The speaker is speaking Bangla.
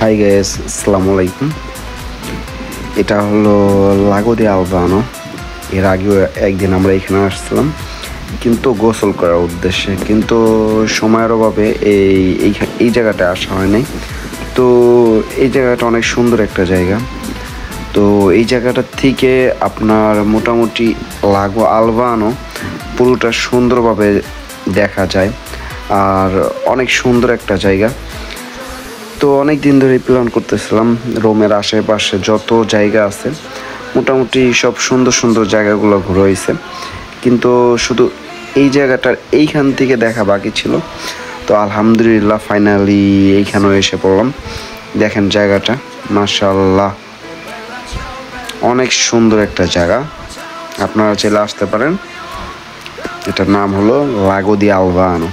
হাই গাইস, আসসালামু আলাইকুম। এটা হলো লাগো দি আলবানো। এর আগেও একদিন আমরা এখানে আসছিলাম, কিন্তু গোসল করার উদ্দেশ্যে, কিন্তু সময়ের অভাবে এই জায়গাটা আসা হয় নাই। তো এই জায়গাটা অনেক সুন্দর একটা জায়গা। তো এই জায়গাটা থেকে আপনার মোটামুটি লাগো আলবানো পুরোটা সুন্দরভাবে দেখা যায়, আর অনেক সুন্দর একটা জায়গা। তো অনেক দিন ধরে প্ল্যান করতেছিলাম রোমের আশেপাশে যত জায়গা আছে মোটামুটি সব সুন্দর সুন্দর জায়গাগুলো ঘুরে হয়েছে, কিন্তু শুধু এই জায়গাটার এইখান থেকে দেখা বাকি ছিল। তো আলহামদুলিল্লাহ ফাইনালি এইখানেও এসে পড়লাম। দেখেন জায়গাটা, মাশাআল্লাহ, অনেক সুন্দর একটা জায়গা। আপনারা চাইলে আসতে পারেন। এটার নাম হলো লাগো দি আলবানো।